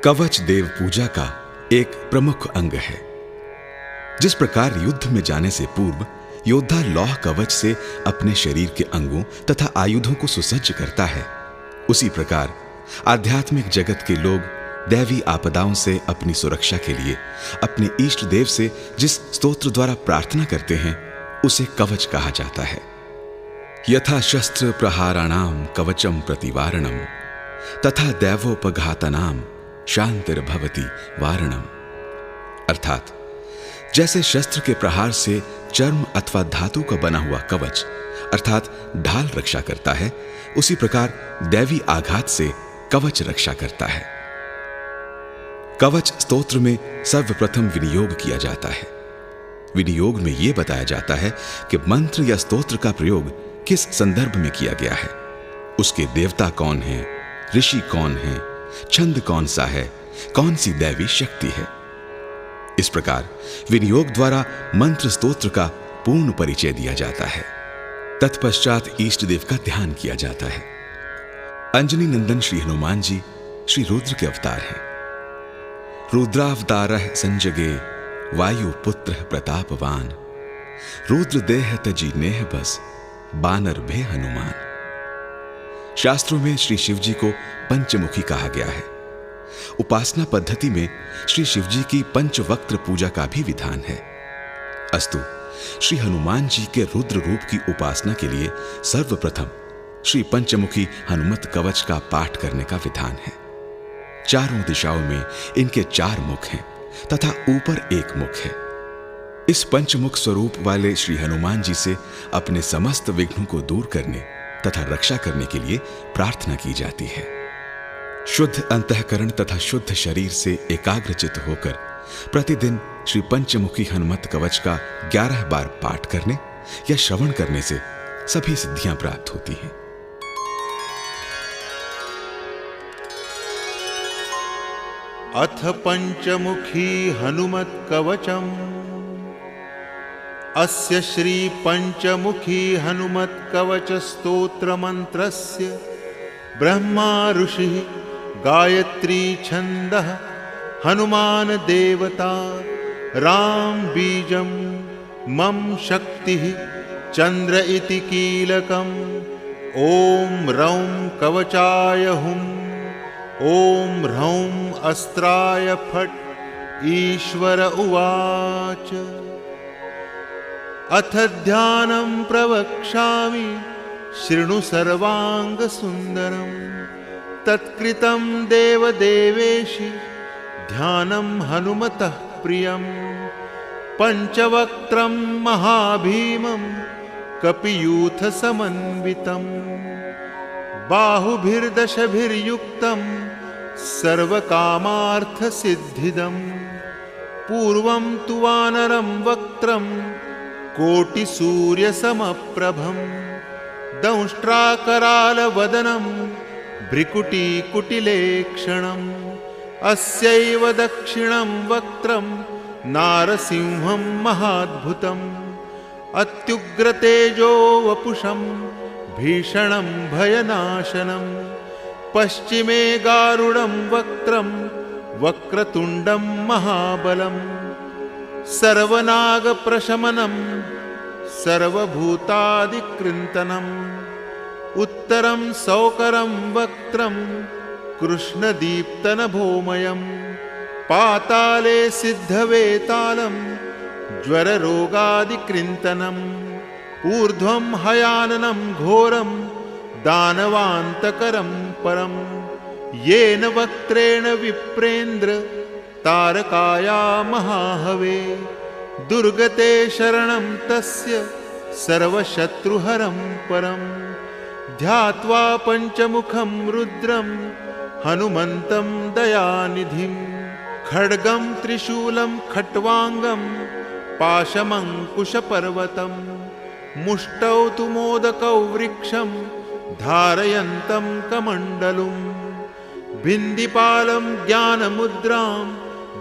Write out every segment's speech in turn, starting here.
कवच देव पूजा का एक प्रमुख अंग है। जिस प्रकार युद्ध में जाने से पूर्व योद्धा लौह कवच से अपने शरीर के अंगों तथा आयुधों को सुसज्ज करता है, उसी प्रकार आध्यात्मिक जगत के लोग दैवी आपदाओं से अपनी सुरक्षा के लिए अपने इष्ट देव से जिस स्तोत्र द्वारा प्रार्थना करते हैं, उसे कवच कहा जाता है। यथा शस्त्र प्रहाराणाम कवचम प्रतिवारणम तथा दैवोपघातनाम शांतिर्भवति वारणम। अर्थात जैसे शस्त्र के प्रहार से चर्म अथवा धातु का बना हुआ कवच अर्थात ढाल रक्षा करता है, उसी प्रकार दैवी आघात से कवच रक्षा करता है। कवच स्तोत्र में सर्वप्रथम विनियोग किया जाता है। विनियोग में यह बताया जाता है कि मंत्र या स्तोत्र का प्रयोग किस संदर्भ में किया गया है, उसके देवता कौन हैं, ऋषि कौन हैं, छंद कौन सा है, कौन सी दैवी शक्ति है। इस प्रकार विनियोग द्वारा मंत्र स्तोत्र का पूर्ण परिचय दिया जाता है। तत्पश्चात इष्ट देव का ध्यान किया जाता है। अंजनी नंदन श्री हनुमान जी श्री रुद्र के अवतार हैं। रुद्रावतारः संजगे वायु पुत्र प्रतापवान, रुद्र देह तजी नेह बस बानर भे हनुमान। शास्त्रों में श्री शिव जी को पंचमुखी कहा गया है। उपासना पद्धति में श्री शिव जी की पंचवक्त्र पूजा का भी विधान है। अस्तु, श्री हनुमान जी के रुद्र रूप की उपासना के लिए सर्वप्रथम श्री पंचमुखी हनुमत कवच का पाठ करने का विधान है। चारों दिशाओं में इनके 4 मुख हैं तथा ऊपर एक मुख है। इस पंचमुख स्वरूप वाले श्री हनुमान जी से अपने समस्त विघ्नों को दूर करने तथा रक्षा करने के लिए प्रार्थना की जाती है। शुद्ध अंतःकरण तथा शुद्ध शरीर से एकाग्रचित होकर प्रतिदिन श्री पंचमुखी हनुमत कवच का 11 बार पाठ करने या श्रवण करने से सभी सिद्धियां प्राप्त होती हैं। अथ पंचमुखी हनुमत कवचम। अस्य श्री पंचमुखी हनुमत कवच स्तोत्र मंत्रस्य ब्रह्मा ऋषिः गायत्री छंदः हनुमान देवता राम बीजं मम शक्तिः चंद्र इति कीलकम्। ओम रौं कवचाय हुम् ओम ह्रौं अस्त्राय फट्। ईश्वर उवाच अथ ध्यानं प्रवक्ष्यामि शृणु सर्वांग सुंदरम। तत्कृतं देवदेवेशि ध्यानं हनुमतः प्रियं। पंचवक्त्रं महाभीमं कपियूथ समन्वितं। बाहुभिर्दशभिर्युक्तं सर्वकामार्थ सिद्धिदं। पूर्वं तु वानरं वक्त्रं कोटिसूर्यसमप्रभं। दंष्ट्राकरालवदनं भ्रिकुटीकुटिलेक्षणम्। अस्यैव दक्षिणं वक्त्रं नारसिंहं महाद्भुतम्। अत्युग्रतेजो वपुषं भीषणं भयनाशनं। पश्चिमे गारुडं वक्त्रं वक्रतुण्डं महाबलम्। सर्वनागप्रशमनं सर्वभूतादिकृन्तनम्। उत्तरं सौकरं वक्त्रं कृष्णदीप्तनभोमयम्। पाताले सिद्धवेतालं ज्वररोगादिकृन्तनम्। ऊर्ध्वं हयाननं घोरं दानवान्तकरं परम्। येन वक्त्रेण विप्रेन्द्र तारकाया महाहवे। दुर्गते शरणं तस्य सर्वशत्रुहरं परम्। ध्यात्वा पंचमुखं रुद्रं हनुमन्तं दयानिधिं। खड्गं त्रिशूलं खट्वांगं पाशमङ्कुशपर्वतं। मुष्टौ तु मोदकौ वृक्षं धारयन्तं कमण्डलुं। भिन्दिपालं ज्ञानमुद्रां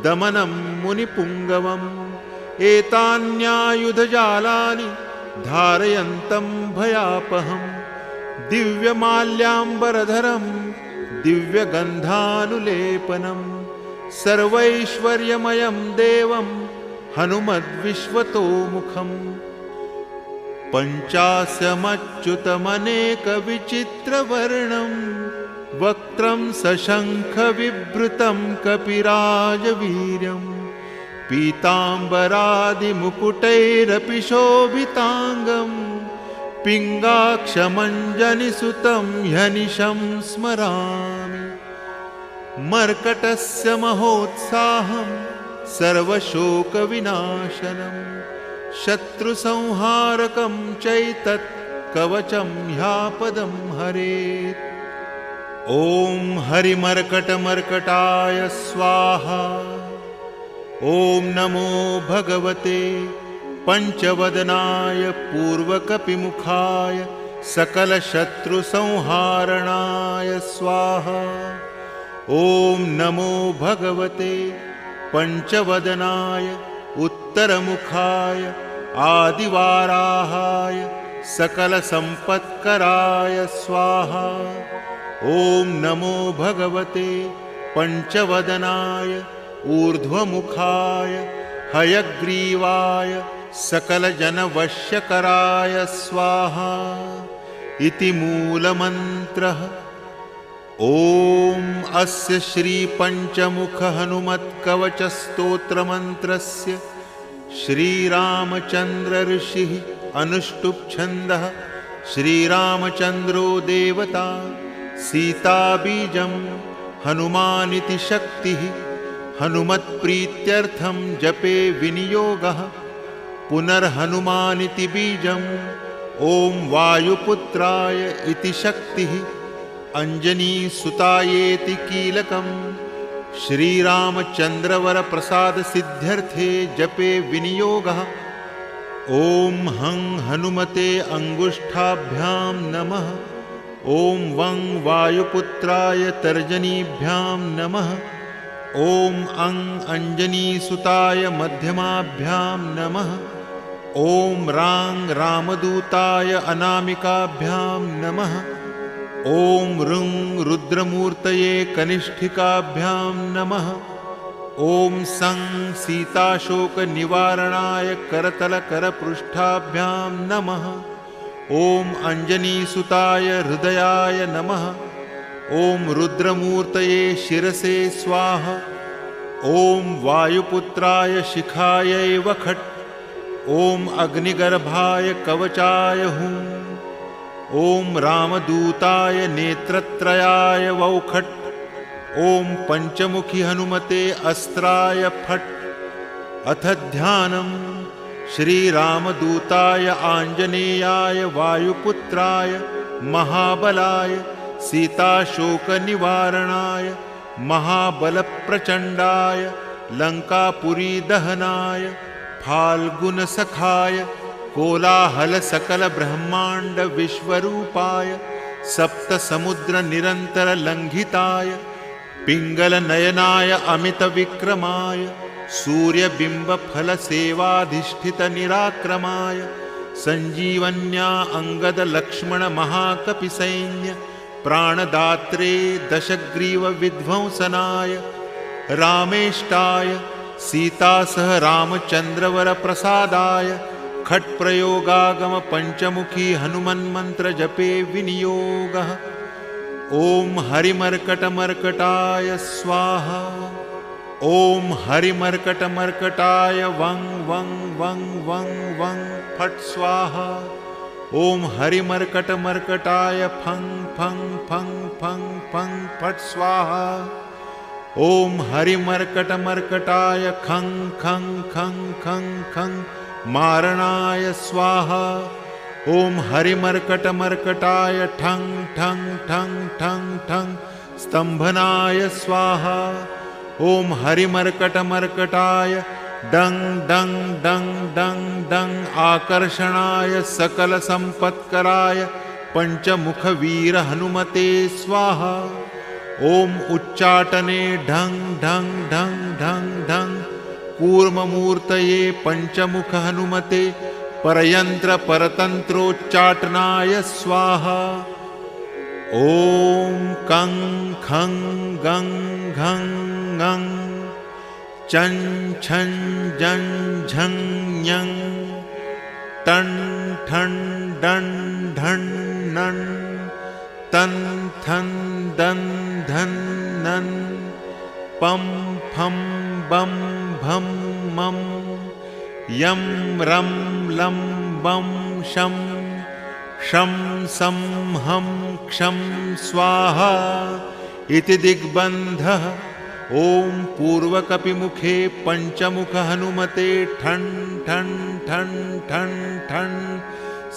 दमनं मुनिपुङ्गवम्। एतान्यायुधजालानि धारयन्तं भयापहम्। दिव्यमाल्याम्बरधरं दिव्यगन्धानुलेपनम्। सर्वैश्वर्यमयं देवं हनुमद्विश्वतोमुखम् पञ्चास्यमच्युतमनेकविचित्रवर्णं वक्त्रं सशङ्खविभृतं कपिराजवीर्यं पीताम्बरादिमुकुटैरपि शोभिताङ्गं पिङ्गाक्षमञ्जनिसुतं ह्यनिशं स्मरामि। मर्कटस्य महोत्साहं सर्वशोकविनाशनं शत्रुसंहारकं चैतत् कवचं ह्यापदं हरेत्। ॐ हरिमर्कटमर्कटाय स्वाहा। ॐ नमो भगवते पञ्चवदनाय पूर्वकपिमुखाय सकलशत्रुसंहारणाय स्वाहा। ॐ नमो भगवते पञ्चवदनाय उत्तरमुखाय आदिवाराहाय सकलसम्पत्कराय स्वाहा। ॐ नमो भगवते पञ्चवदनाय ऊर्ध्वमुखाय हयग्रीवाय सकलजनवश्यकराय स्वाहा इति मूलमन्त्रः। ॐ अस्य श्रीपञ्चमुखहनुमत्कवचस्तोत्रमन्त्रस्य श्रीरामचन्द्रऋषिः अनुष्टुप्छन्दः श्रीरामचन्द्रो देवता सीताबीजं हनुमानिति शक्तिः हनुमत्प्रीत्यर्थं जपे विनियोगः पुनर्हनुमानिति बीजम् ॐ वायुपुत्राय इति शक्तिः अंजनीसुतायेति कीलकम् श्रीरामचन्द्रवरप्रसादसिद्ध्यर्थे जपे विनियोगः। ॐ हं हनुमते अंगुष्ठाभ्यां नमः। ॐ वं वायुपुत्राय तर्जनीभ्यां नमः। ॐ अं अंजनीसुताय मध्यमाभ्यां नमः। ॐ रां रामदूताय अनामिकाभ्यां नमः। ॐ ऋं रुद्रमूर्तये कनिष्ठिकाभ्यां नमः। ॐ सं सीताशोकनिवारणाय करतलकरपृष्ठाभ्यां नमः। ॐ अंजनीसुताय हृदयाय नमः। ॐ रुद्रमूर्तये शिरसे स्वाहा। ॐ वायुपुत्राय शिखायै वखट्। ॐ अग्निगर्भाय कवचाय हुं। ॐ रामदूताय नेत्रत्रयाय वौखट्। ॐ पञ्चमुखी हनुमते अस्त्राय फट्। अथ ध्यानं श्रीरामदूताय आञ्जनेयाय वायुपुत्राय महाबलाय सीताशोकनिवारणाय महाबलप्रचण्डाय लङ्कापुरीदहनाय फाल्गुनसखाय कोलाहलसकलब्रह्माण्डविश्वरूपाय सप्तसमुद्रनिरन्तरलङ्घिताय पिङ्गलनयनाय अमितविक्रमाय सूर्यबिम्बफलसेवाधिष्ठितनिराक्रमाय सञ्जीवन्या अङ्गदलक्ष्मणमहाकपिसैन्य प्राणदात्रे दशग्रीवविध्वंसनाय रामेष्टाय सीतासह रामचन्द्रवरप्रसादाय खट्प्रयोगागम पञ्चमुखी हनुमन्मन्त्रजपे विनियोगः। ॐ हरिमर्कटमर्कटाय स्वाहा। ॐ हरिमर्कटमर्कटाय वं वं वं वं वं फट् स्वाहा। ॐ हरिमर्कटमर्कटाय फं फं फं फं फं फट् स्वाहा। ॐ हरिमर्कटमर्कटाय खं खं खं खं खं मारणाय स्वाहा। ॐ हरिमर्कटमर्कटाय ठं ठं ठं ठं ठं स्तम्भनाय स्वाहा। ॐ हरिमर्कटमर्कटाय डं डं डं डं डं आकर्षणाय सकलसम्पत्कराय पञ्चमुखवीर हनुमते स्वाहा। ॐ उच्चाटने ढं ढं ढं ढं ढं कूर्ममूर्तये पञ्चमुख हनुमते परयन्त्र परतन्त्रोच्चाटनाय स्वाहा। ॐ कं खं गं घं ngं चं छं जं झं ञं टं ठं डं ढं णं तं थं दं धं नं पं फं बं भं मं यं रं लं बं शं शं सं हं क्षं स्वाहा इति दिग्बन्धः। ॐ पूर्वकपिमुखे पञ्चमुख हनुमते ठन् ठन् ठन् ठन् ठन्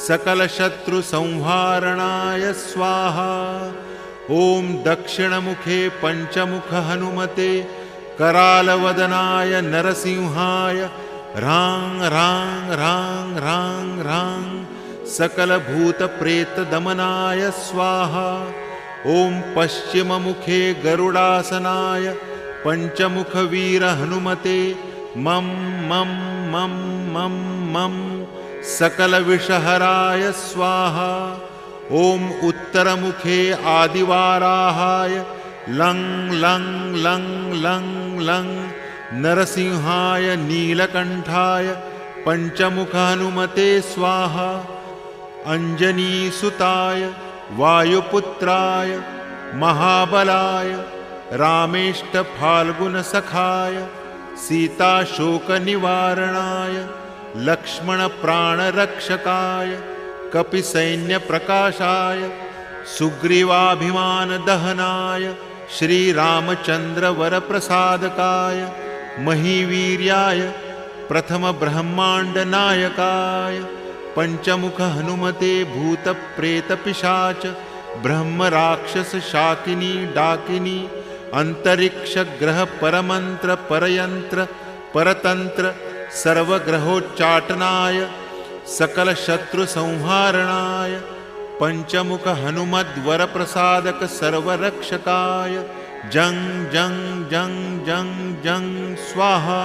सकलशत्रुसंहारणाय स्वाहा। ॐ दक्षिणमुखे पञ्चमुख हनुमते करालवदनाय नरसिंहाय रां रां रां रां रां सकलभूतप्रेतदमनाय स्वाहा। ॐ पश्चिममुखे गरुडासनाय पञ्चमुखवीर हनुमते मं मं मं मं मं सकलविषहराय स्वाहा। ॐ उत्तरमुखे आदिवाराहाय लं लं लं लं लं नरसिंहाय नीलकण्ठाय पञ्चमुख हनुमते स्वाहा। अञ्जनीसुताय वायुपुत्राय महाबलाय रामेष्टफाल्गुनसखाय सीताशोकनिवारणाय लक्ष्मणप्राणरक्षकाय कपिसैन्यप्रकाशाय सुग्रीवाभिमानदहनाय श्रीरामचन्द्रवरप्रसादकाय महीवीर्याय प्रथमब्रह्माण्डनायकाय पञ्चमुख हनुमते भूतप्रेतपिशाच ब्रह्मराक्षसशाकिनी डाकिनी अंतरिक्षग्रह परमंत्र परयंत्र परतंत्र सर्वग्रहोच्चाटनाय सकलशत्रुसंहारणाय पञ्चमुख हनुमद्वरप्रसादक सर्वरक्षकाय जं जं जं जं जं स्वाहा।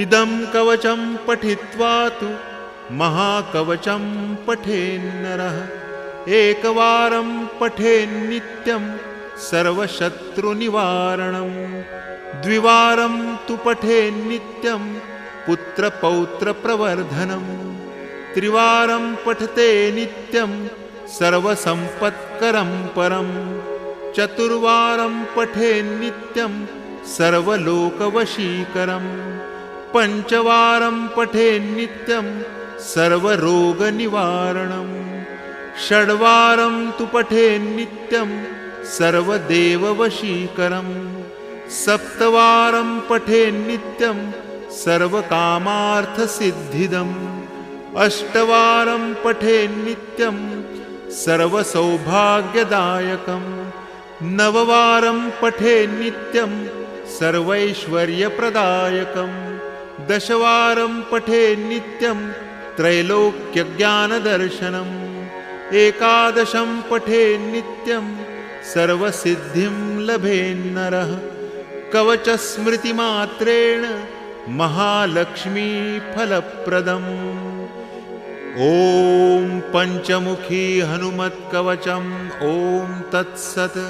इदं कवचं पठित्वा तु महाकवचं पठेन्नरः एकवारं पठेन्नित्यं सर्वशत्रुनिवारणं द्विवारं तु पठेन्नित्यं पुत्रपौत्रप्रवर्धनं त्रिवारं पठते नित्यं सर्वसम्पत्करं परं चतुर्वारं पठेन्नित्यं सर्वलोकवशीकरं पञ्चवारं पठेन्नित्यं सर्वरोगनिवारणं षड्वारं तु पठेन्नित्यं सर्वदेववशीकरं सप्तवारं पठेन्नित्यं सर्वकामार्थसिद्धिदम् अष्टवारं पठेन्नित्यं सर्वसौभाग्यदायकं नववारं पठेन्नित्यं सर्वैश्वर्यप्रदायकं दशवारं पठेन्नित्यं त्रैलोक्यज्ञानदर्शनम् एकादशं पठेन्नित्यं सर्वसिद्धिं लभेन्नरः कवचस्मृतिमात्रेण महालक्ष्मीफलप्रदम्। ॐ पञ्चमुखी हनुमत्कवचम् ॐ तत्सत्।